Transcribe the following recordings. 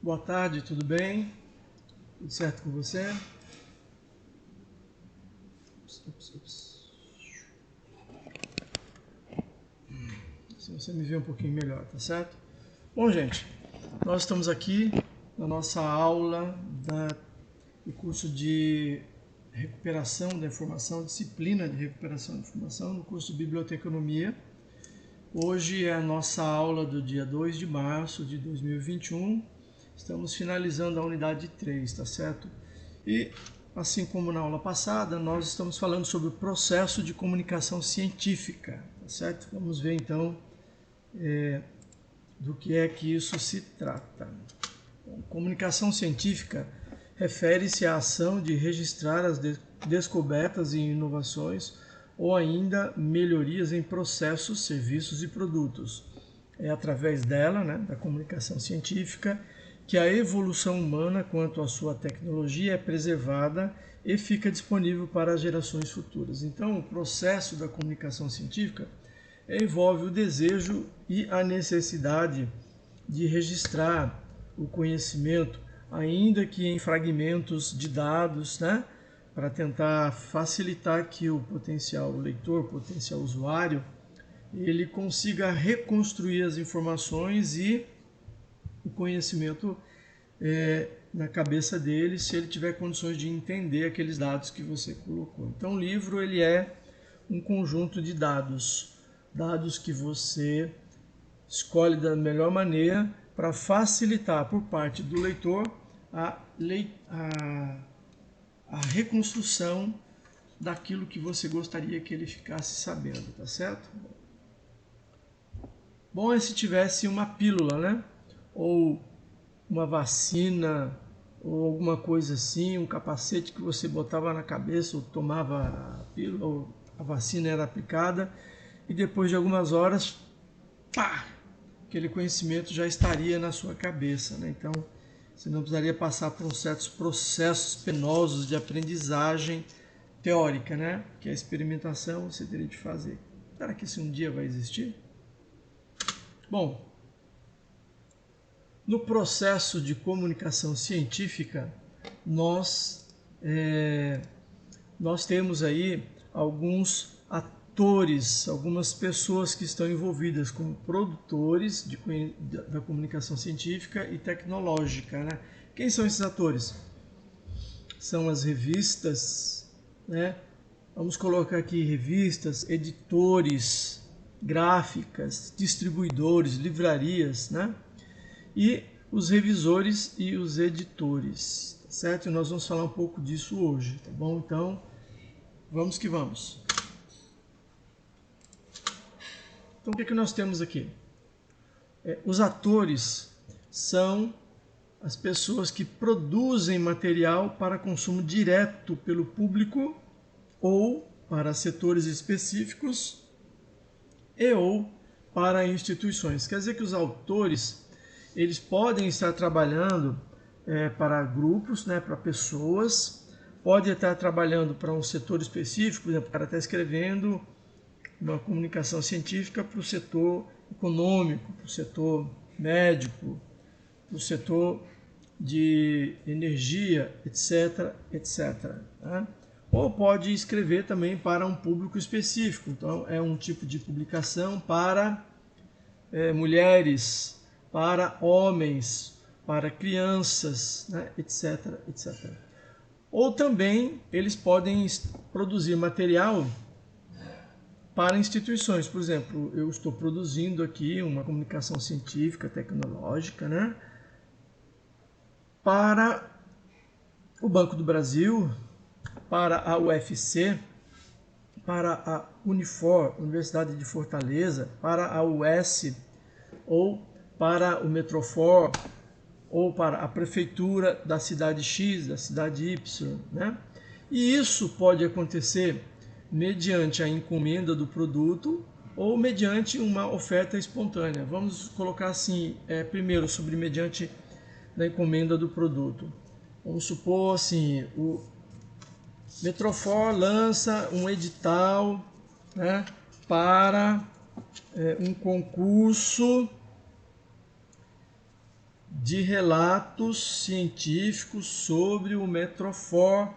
Boa tarde, tudo bem? Tudo certo com você? Se você me vê um pouquinho melhor, tá certo? Bom, gente, nós estamos aqui na nossa aula do curso de recuperação da informação, disciplina de recuperação da informação, no curso de biblioteconomia. Hoje é a nossa aula do dia 2 de março de 2021. Estamos finalizando a unidade 3, tá certo? E, assim como na aula passada, nós estamos falando sobre o processo de comunicação científica, tá certo? Vamos ver então do que é que isso se trata. Bom, comunicação científica refere-se à ação de registrar as descobertas e inovações ou ainda melhorias em processos, serviços e produtos. É através dela, da comunicação científica, que a evolução humana quanto à sua tecnologia é preservada e fica disponível para as gerações futuras. Então, o processo da comunicação científica envolve o desejo e a necessidade de registrar o conhecimento, ainda que em fragmentos de dados, para tentar facilitar que o potencial leitor, o potencial usuário, ele consiga reconstruir as informações e o conhecimento na cabeça dele, se ele tiver condições de entender aqueles dados que você colocou. Então, o livro ele é um conjunto de dados que você escolhe da melhor maneira para facilitar por parte do leitor a reconstrução daquilo que você gostaria que ele ficasse sabendo, tá certo? Bom é se tivesse uma pílula, ou uma vacina, ou alguma coisa assim, um capacete que você botava na cabeça, ou tomava a pílula, ou a vacina era aplicada, e depois de algumas horas, pá, aquele conhecimento já estaria na sua cabeça, Então, você não precisaria passar por certos processos penosos de aprendizagem teórica, Que a experimentação você teria de fazer. Será que isso um dia vai existir? Bom, no processo de comunicação científica, nós temos aí alguns atores, algumas pessoas que estão envolvidas como produtores da comunicação científica e tecnológica. Quem são esses atores? São as revistas, Vamos colocar aqui revistas, editores, gráficas, distribuidores, livrarias, E os revisores e os editores, tá certo? E nós vamos falar um pouco disso hoje, tá bom? Então, vamos que vamos. Então, o que nós temos aqui? Os atores são as pessoas que produzem material para consumo direto pelo público ou para setores específicos ou para instituições. Quer dizer que os autores eles podem estar trabalhando para grupos, para pessoas, pode estar trabalhando para um setor específico, por exemplo, o cara está escrevendo uma comunicação científica para o setor econômico, para o setor médico, para o setor de energia, etc, etc. Ou pode escrever também para um público específico. Então, é um tipo de publicação para mulheres, para homens, para crianças, etc, etc. Ou também eles podem produzir material para instituições. Por exemplo, eu estou produzindo aqui uma comunicação científica, tecnológica, para o Banco do Brasil, para a UFC, para a Unifor, Universidade de Fortaleza, para a UES, ou para o Metrofor, ou para a prefeitura da cidade X, da cidade Y, E isso pode acontecer mediante a encomenda do produto ou mediante uma oferta espontânea. Vamos colocar assim, primeiro sobre mediante da encomenda do produto. Vamos supor assim, o Metrofor lança um edital para um concurso de relatos científicos sobre o Metrofor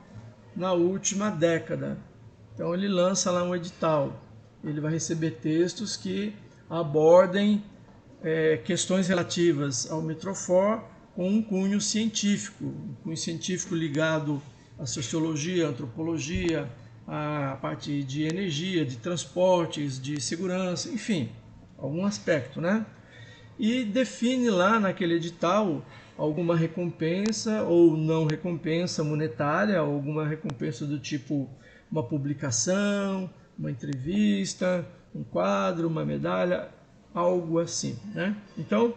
na última década. Então ele lança lá um edital. Ele vai receber textos que abordem questões relativas ao Metrofor com um cunho científico ligado à sociologia, à antropologia, à parte de energia, de transportes, de segurança, enfim, algum aspecto, né? E define lá naquele edital alguma recompensa ou não recompensa monetária, alguma recompensa do tipo uma publicação, uma entrevista, um quadro, uma medalha, algo assim, né? Então,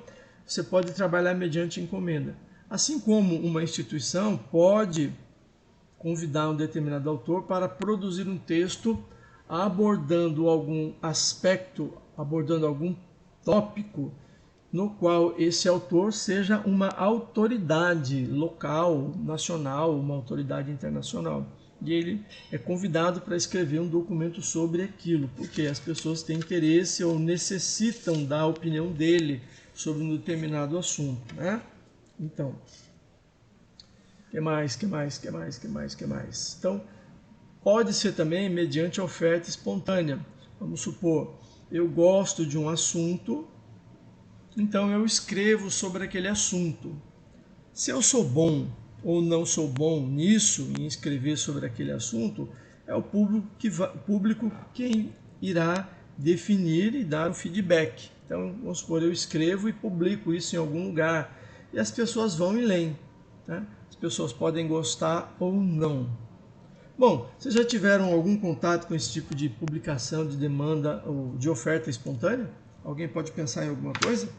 você pode trabalhar mediante encomenda. Assim como uma instituição pode convidar um determinado autor para produzir um texto abordando algum aspecto, abordando algum tópico no qual esse autor seja uma autoridade local, nacional, uma autoridade internacional. E ele é convidado para escrever um documento sobre aquilo, porque as pessoas têm interesse ou necessitam da opinião dele sobre um determinado assunto, né? Então, que mais? Então, pode ser também mediante oferta espontânea. Vamos supor, eu gosto de um assunto, então eu escrevo sobre aquele assunto. Se eu sou bom ou não sou bom nisso, em escrever sobre aquele assunto, é o público quem irá definir e dar o feedback. Então, vamos supor, eu escrevo e publico isso em algum lugar e as pessoas vão e leem, né? As pessoas podem gostar ou não. Bom, vocês já tiveram algum contato com esse tipo de publicação de demanda ou de oferta espontânea? Alguém pode pensar em alguma coisa?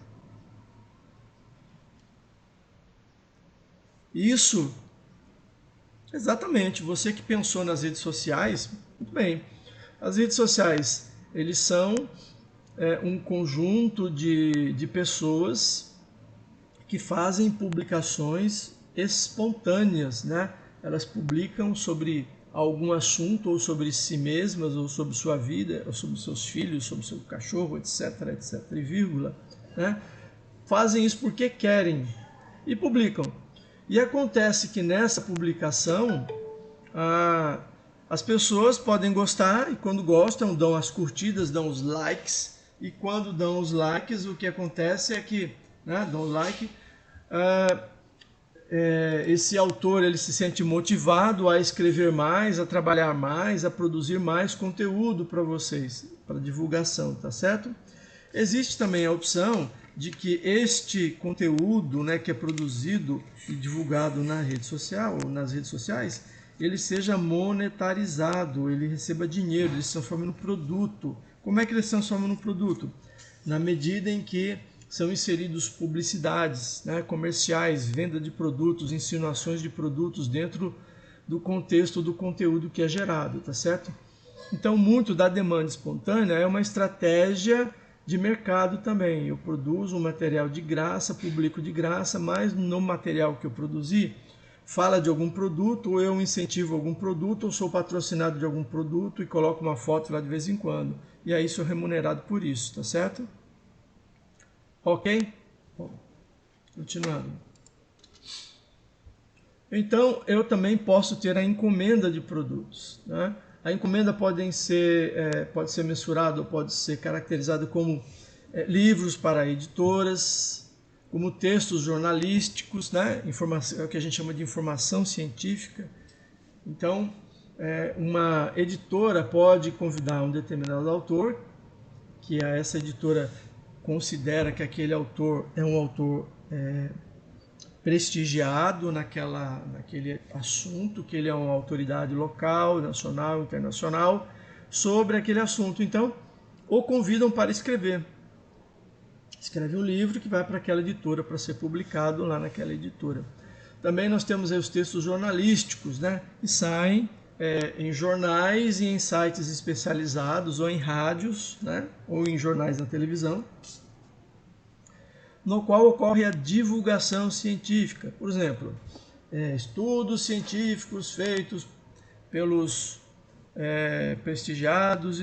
Isso, exatamente. Você que pensou nas redes sociais, muito bem. As redes sociais, eles são um conjunto de pessoas que fazem publicações espontâneas, né? Elas publicam sobre algum assunto, ou sobre si mesmas, ou sobre sua vida, ou sobre seus filhos, sobre seu cachorro, etc, etc, e vírgula, né? Fazem isso porque querem e publicam. E acontece que nessa publicação as pessoas podem gostar e quando gostam dão as curtidas, dão os likes, e quando dão os likes o que acontece é que, né, dão like, esse autor ele se sente motivado a escrever mais, a trabalhar mais, a produzir mais conteúdo para vocês, para divulgação, tá certo? Existe também a opção de que este conteúdo, né, que é produzido e divulgado na rede social ou nas redes sociais, ele seja monetarizado, ele receba dinheiro, ele se transforma no produto. Como é que ele se transforma no produto? Na medida em que são inseridos publicidades, né, comerciais, venda de produtos, insinuações de produtos dentro do contexto do conteúdo que é gerado, tá certo? Então, muito da demanda espontânea é uma estratégia de mercado também. Eu produzo um material de graça, publico de graça, mas no material que eu produzi fala de algum produto, ou eu incentivo algum produto, ou sou patrocinado de algum produto e coloco uma foto lá de vez em quando. E aí sou remunerado por isso, tá certo? Ok? Bom, continuando. Então, eu também posso ter a encomenda de produtos, né? A encomenda pode ser mensurada ou pode ser caracterizada como livros para editoras, como textos jornalísticos, né? Informação, é o que a gente chama de informação científica. Então, uma editora pode convidar um determinado autor, que essa editora considera que aquele autor é um autor prestigiado naquele assunto, que ele é uma autoridade local, nacional, internacional, sobre aquele assunto. Então, o convidam para escrever. Escreve um livro que vai para aquela editora, para ser publicado lá naquela editora. Também nós temos aí os textos jornalísticos, né, que saem em jornais e em sites especializados, ou em rádios, né, ou em jornais na televisão, no qual ocorre a divulgação científica. Por exemplo, estudos científicos feitos pelos prestigiados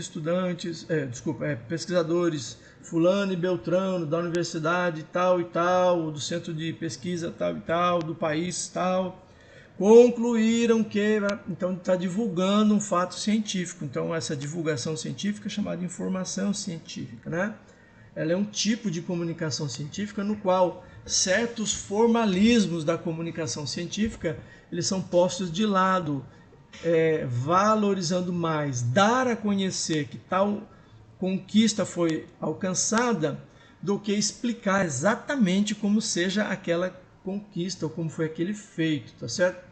pesquisadores fulano e beltrano da universidade tal e tal, do centro de pesquisa tal e tal, do país tal, concluíram que... Então está divulgando um fato científico. Então essa divulgação científica é chamada de informação científica, né? Ela é um tipo de comunicação científica no qual certos formalismos da comunicação científica eles são postos de lado, valorizando mais dar a conhecer que tal conquista foi alcançada do que explicar exatamente como seja aquela conquista ou como foi aquele feito, tá certo?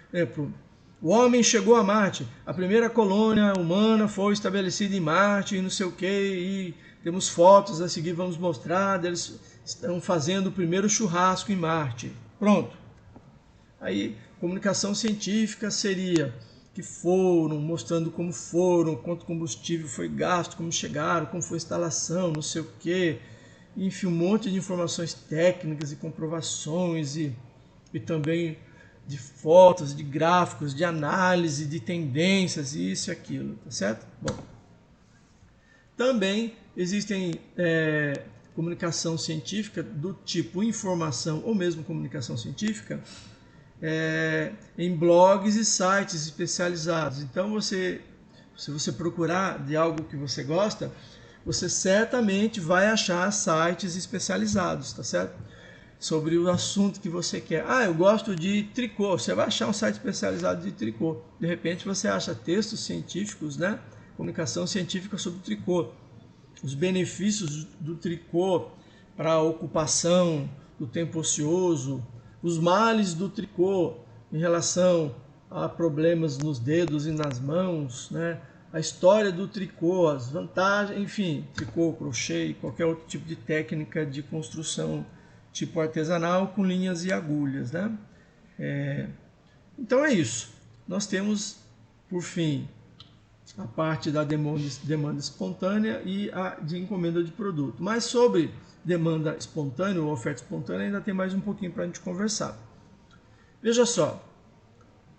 Por exemplo, o homem chegou a Marte, a primeira colônia humana foi estabelecida em Marte e não sei o que, e temos fotos a seguir, vamos mostrar, eles estão fazendo o primeiro churrasco em Marte. Pronto. Aí, comunicação científica seria que foram, mostrando como foram, quanto combustível foi gasto, como chegaram, como foi a instalação, não sei o quê. Enfim, um monte de informações técnicas e comprovações e também de fotos, de gráficos, de análise, de tendências, isso e aquilo, tá certo? Bom, também existem comunicação científica do tipo informação ou mesmo comunicação científica em blogs e sites especializados. Então, se você procurar de algo que você gosta, você certamente vai achar sites especializados, tá certo? Sobre o assunto que você quer. Ah, eu gosto de tricô. Você vai achar um site especializado de tricô. De repente você acha textos científicos, né? Comunicação científica sobre tricô. Os benefícios do tricô para a ocupação do tempo ocioso, os males do tricô em relação a problemas nos dedos e nas mãos, né? A história do tricô, as vantagens, enfim, tricô, crochê e qualquer outro tipo de técnica de construção tipo artesanal com linhas e agulhas, né? Então é isso. Nós temos, por fim, a parte da demanda espontânea e a de encomenda de produto. Mas sobre demanda espontânea ou oferta espontânea ainda tem mais um pouquinho para a gente conversar. Veja só,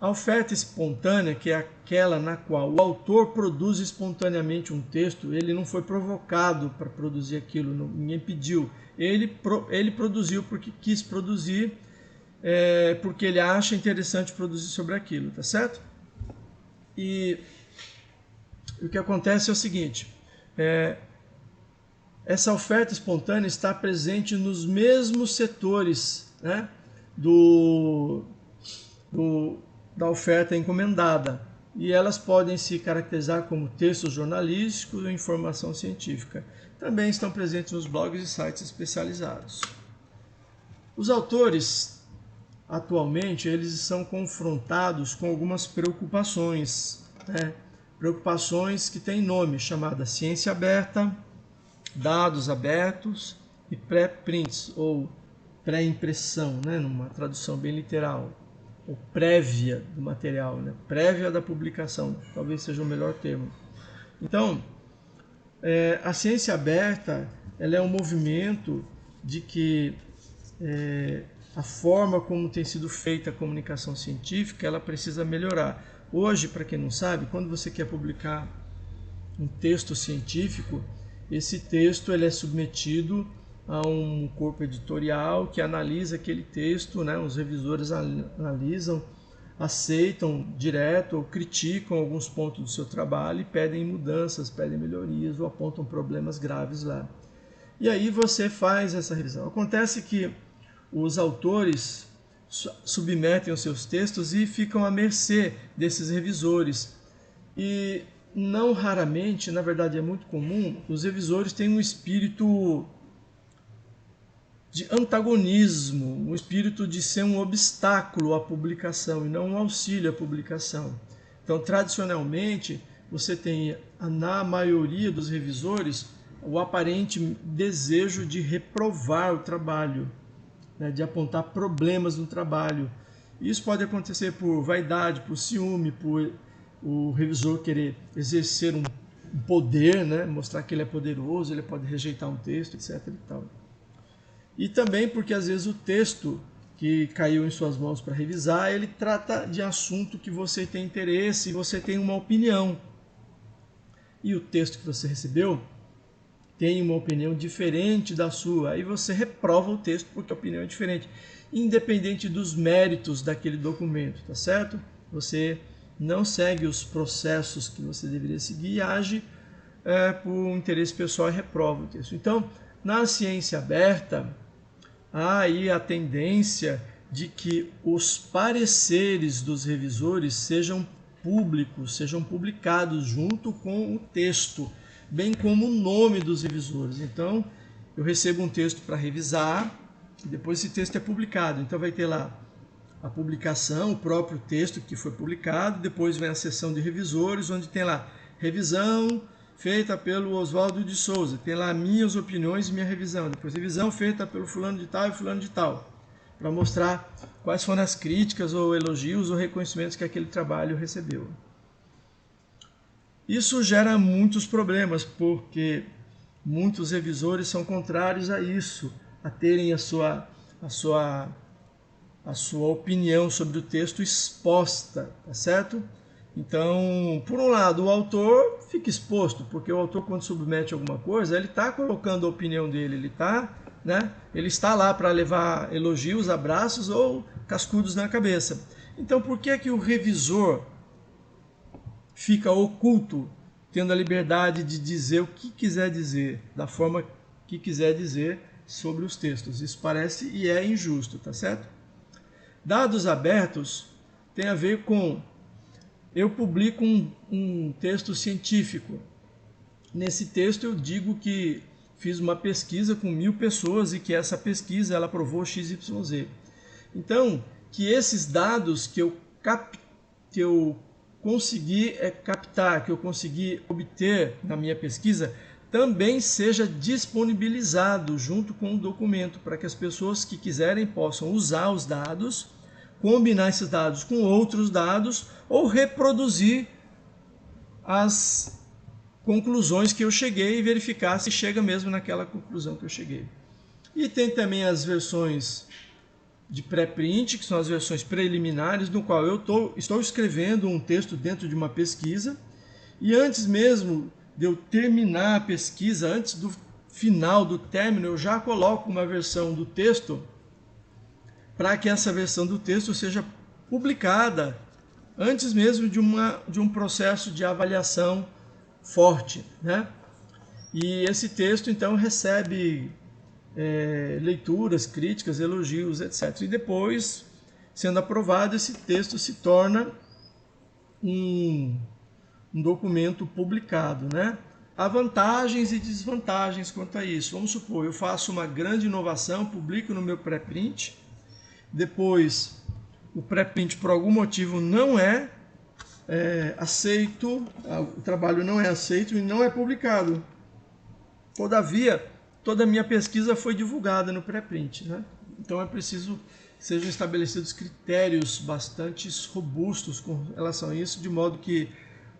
a oferta espontânea, que é aquela na qual o autor produz espontaneamente um texto, ele não foi provocado para produzir aquilo, ninguém pediu. Ele produziu porque quis produzir, porque ele acha interessante produzir sobre aquilo, tá certo? E o que acontece é o seguinte, essa oferta espontânea está presente nos mesmos setores, né, da oferta encomendada, e elas podem se caracterizar como textos jornalísticos ou informação científica. Também estão presentes nos blogs e sites especializados. Os autores, atualmente, eles são confrontados com algumas preocupações, né? Preocupações que têm nome, chamada ciência aberta, dados abertos e pré-prints, ou pré-impressão, né? Numa tradução bem literal, ou prévia do material, né? Prévia da publicação, talvez seja o melhor termo. Então, a ciência aberta, ela é um movimento de que a forma como tem sido feita a comunicação científica, ela precisa melhorar. Hoje, para quem não sabe, quando você quer publicar um texto científico, esse texto ele é submetido a um corpo editorial que analisa aquele texto, né? Os revisores analisam, aceitam direto ou criticam alguns pontos do seu trabalho e pedem mudanças, pedem melhorias ou apontam problemas graves lá. E aí você faz essa revisão. Acontece que os autores submetem os seus textos e ficam à mercê desses revisores. E não raramente, na verdade é muito comum, os revisores têm um espírito de antagonismo, um espírito de ser um obstáculo à publicação e não um auxílio à publicação. Então, tradicionalmente, você tem, na maioria dos revisores, o aparente desejo de reprovar o trabalho, né, de apontar problemas no trabalho. Isso pode acontecer por vaidade, por ciúme, por o revisor querer exercer um poder, né, mostrar que ele é poderoso, ele pode rejeitar um texto, etc. E tal. E também porque às vezes o texto que caiu em suas mãos para revisar, ele trata de assunto que você tem interesse e você tem uma opinião. E o texto que você recebeu tem uma opinião diferente da sua. Aí você reprova o texto porque a opinião é diferente, independente dos méritos daquele documento, tá certo? Você não segue os processos que você deveria seguir e age por interesse pessoal e reprova o texto. Então, na ciência aberta, há aí a tendência de que os pareceres dos revisores sejam públicos, sejam publicados junto com o texto, bem como o nome dos revisores. Então, eu recebo um texto para revisar, e depois esse texto é publicado. Então, vai ter lá a publicação, o próprio texto que foi publicado, depois vem a seção de revisores, onde tem lá revisão feita pelo Oswaldo de Souza, tem lá minhas opiniões e minha revisão, depois revisão feita pelo fulano de tal e fulano de tal, para mostrar quais foram as críticas ou elogios ou reconhecimentos que aquele trabalho recebeu. Isso gera muitos problemas, porque muitos revisores são contrários a isso, a terem a sua opinião sobre o texto exposta, tá certo? Então, por um lado, o autor fica exposto, porque o autor, quando submete alguma coisa, ele está colocando a opinião dele, ele está lá para levar elogios, abraços ou cascudos na cabeça. Então, por que é que o revisor fica oculto, tendo a liberdade de dizer o que quiser dizer, da forma que quiser dizer sobre os textos? Isso parece e é injusto, tá certo? Dados abertos tem a ver com eu publico um texto científico. Nesse texto eu digo que fiz uma pesquisa com 1000 pessoas e que essa pesquisa ela provou XYZ. Então, que esses dados que eu consegui captar, que eu consegui obter na minha pesquisa, também seja disponibilizado junto com o documento, para que as pessoas que quiserem possam usar os dados, combinar esses dados com outros dados ou reproduzir as conclusões que eu cheguei e verificar se chega mesmo naquela conclusão que eu cheguei. E tem também as versões de pré-print, que são as versões preliminares, no qual eu estou escrevendo um texto dentro de uma pesquisa e antes mesmo de eu terminar a pesquisa, antes do final, do término, eu já coloco uma versão do texto para que essa versão do texto seja publicada antes mesmo de um processo de avaliação forte, né? E esse texto, então, recebe leituras, críticas, elogios, etc. E depois, sendo aprovado, esse texto se torna um documento publicado, né? Há vantagens e desvantagens quanto a isso. Vamos supor, eu faço uma grande inovação, publico no meu pré-print, depois o pré-print por algum motivo não é aceito, o trabalho não é aceito e não é publicado. Todavia, toda a minha pesquisa foi divulgada no pré-print, né? Então é preciso que sejam estabelecidos critérios bastante robustos com relação a isso, de modo que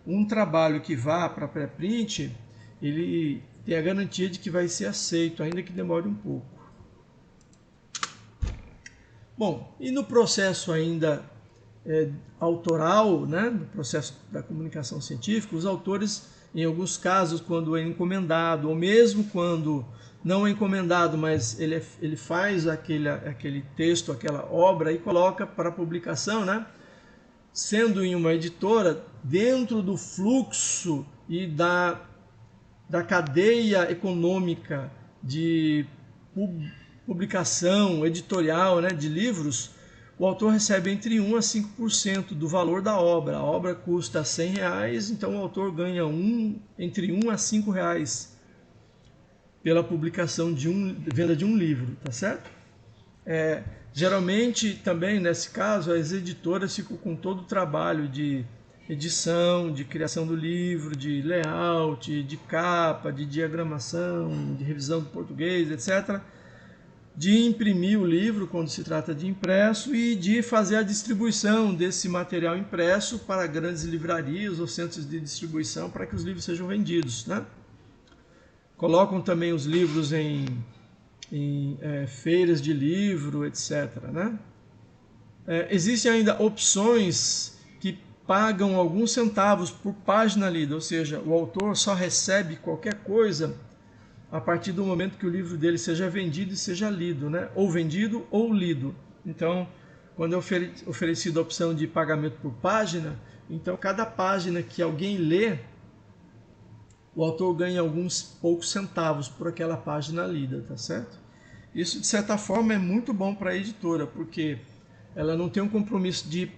um trabalho que vá para pré-print, ele tem a garantia de que vai ser aceito, ainda que demore um pouco. Bom, e no processo ainda autoral, né, no processo da comunicação científica, os autores, em alguns casos, quando é encomendado, ou mesmo quando não é encomendado, mas ele faz aquele texto, aquela obra e coloca para publicação, né, sendo em uma editora, dentro do fluxo e da cadeia econômica de publicação editorial, né, de livros, o autor recebe entre 1 a 5% do valor da obra. A obra custa R$100, então o autor ganha entre 1 a 5 reais pela publicação venda de um livro, tá certo? Geralmente também nesse caso as editoras ficam com todo o trabalho de edição, de criação do livro, de layout, de capa, de diagramação, de revisão do português, etc., de imprimir o livro quando se trata de impresso e de fazer a distribuição desse material impresso para grandes livrarias ou centros de distribuição para que os livros sejam vendidos, né? Colocam também os livros em feiras de livro, etc., né? Existem ainda opções que pagam alguns centavos por página lida, ou seja, o autor só recebe qualquer coisa a partir do momento que o livro dele seja vendido e seja lido, né? Ou vendido ou lido. Então, quando é oferecido a opção de pagamento por página, então cada página que alguém lê, o autor ganha alguns poucos centavos por aquela página lida, tá certo? Isso, de certa forma, é muito bom para a editora, porque ela não tem um compromisso de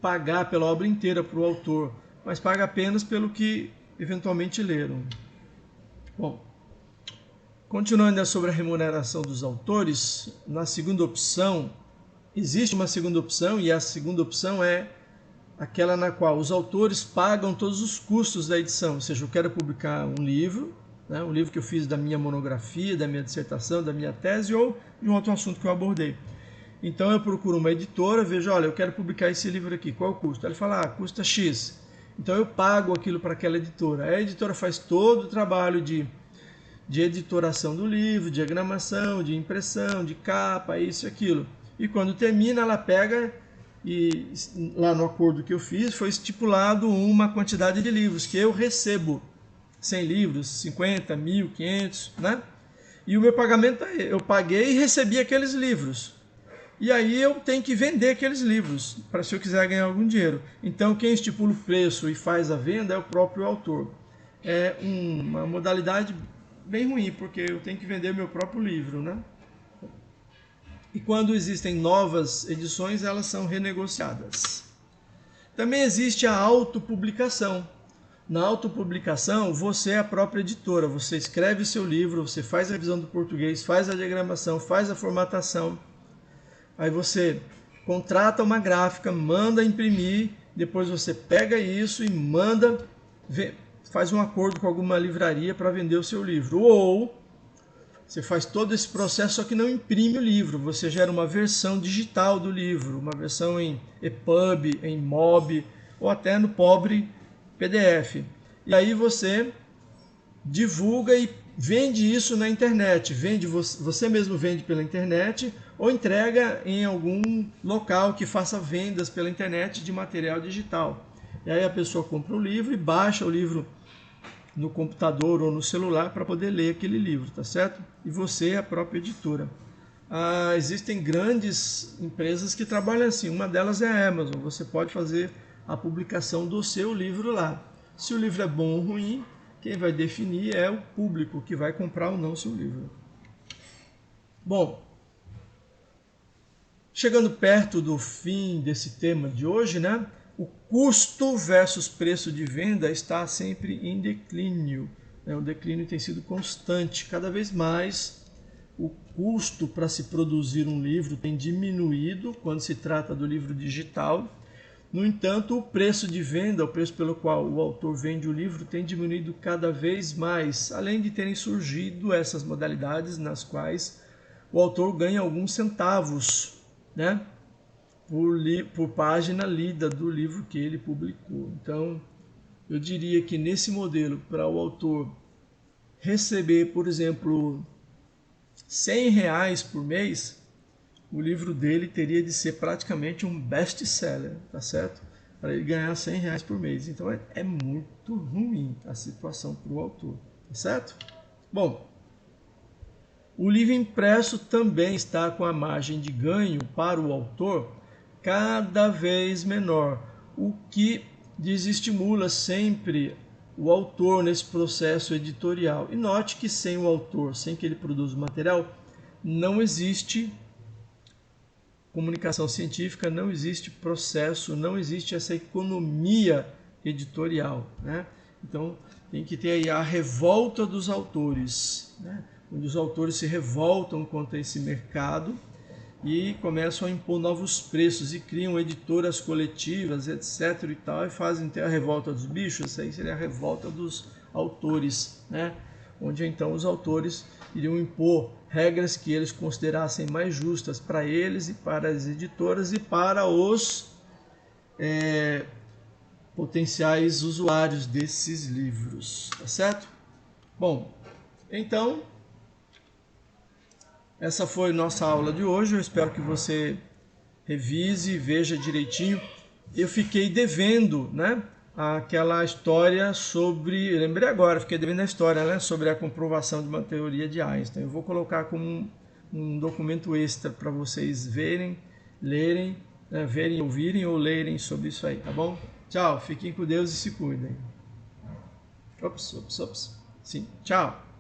pagar pela obra inteira para o autor, mas paga apenas pelo que eventualmente leram. Bom, continuando sobre a remuneração dos autores, na segunda opção, existe uma segunda opção, e a segunda opção é aquela na qual os autores pagam todos os custos da edição. Ou seja, eu quero publicar um livro, né, um livro que eu fiz da minha monografia, da minha dissertação, da minha tese ou de um outro assunto que eu abordei. Então eu procuro uma editora, vejo, olha, eu quero publicar esse livro aqui, qual é o custo? Ele fala, custa X. Então eu pago aquilo para aquela editora. A editora faz todo o trabalho de editoração do livro, diagramação, de impressão, de capa, isso e aquilo. E quando termina, ela pega e lá no acordo que eu fiz foi estipulado uma quantidade de livros que eu recebo. 100 livros, 50, 1.000, 500, né? E o meu pagamento é, eu paguei e recebi aqueles livros. E aí eu tenho que vender aqueles livros, para se eu quiser ganhar algum dinheiro. Então quem estipula o preço e faz a venda é o próprio autor. É uma modalidade bem ruim, porque eu tenho que vender meu próprio livro, né? E quando existem novas edições, elas são renegociadas. Também existe a autopublicação. Na autopublicação, você é a própria editora, você escreve o seu livro, você faz a revisão do português, faz a diagramação, faz a formatação. Aí você contrata uma gráfica, manda imprimir, depois você pega isso e manda, faz um acordo com alguma livraria para vender o seu livro. Ou você faz todo esse processo, só que não imprime o livro. Você gera uma versão digital do livro, uma versão em EPUB, em MOB, ou até no pobre PDF. E aí você divulga e vende isso na internet. Você mesmo vende pela internet ou entrega em algum local que faça vendas pela internet de material digital. E aí a pessoa compra o livro e baixa o livro no computador ou no celular para poder ler aquele livro, tá certo? E você é a própria editora. Existem grandes empresas que trabalham assim, uma delas é a Amazon, você pode fazer a publicação do seu livro lá. Se o livro é bom ou ruim, quem vai definir é o público que vai comprar ou não o seu livro. Bom, chegando perto do fim desse tema de hoje, né? O custo versus preço de venda está sempre em declínio. O declínio tem sido constante. Cada vez mais o custo para se produzir um livro tem diminuído quando se trata do livro digital. No entanto, o preço de venda, o preço pelo qual o autor vende o livro, tem diminuído cada vez mais, além de terem surgido essas modalidades nas quais o autor ganha alguns centavos, né? Por página lida do livro que ele publicou. Então, eu diria que nesse modelo, para o autor receber, por exemplo, R$100 por mês, o livro dele teria de ser praticamente um best-seller, tá certo? Para ele ganhar R$100 por mês. Então, é muito ruim a situação para o autor, tá certo? Bom, o livro impresso também está com a margem de ganho para o autor cada vez menor, o que desestimula sempre o autor nesse processo editorial. E note que sem o autor, sem que ele produza o material, não existe comunicação científica, não existe processo, não existe essa economia editorial, né? Então tem que ter aí a revolta dos autores, né? Onde os autores se revoltam contra esse mercado e começam a impor novos preços e criam editoras coletivas, etc. e tal, e fazem ter a revolta dos bichos. Essa aí seria a revolta dos autores, né? Onde então os autores iriam impor regras que eles considerassem mais justas para eles e para as editoras e para os potenciais usuários desses livros, tá certo? Bom, então essa foi nossa aula de hoje. Eu espero que você revise, veja direitinho. Eu fiquei devendo, né, aquela história sobre, eu lembrei agora, fiquei devendo a história, né, sobre a comprovação de uma teoria de Einstein. Eu vou colocar como um documento extra para vocês verem, lerem, né, verem, ouvirem ou lerem sobre isso aí, tá bom? Tchau, fiquem com Deus e se cuidem. Ops. Sim, tchau.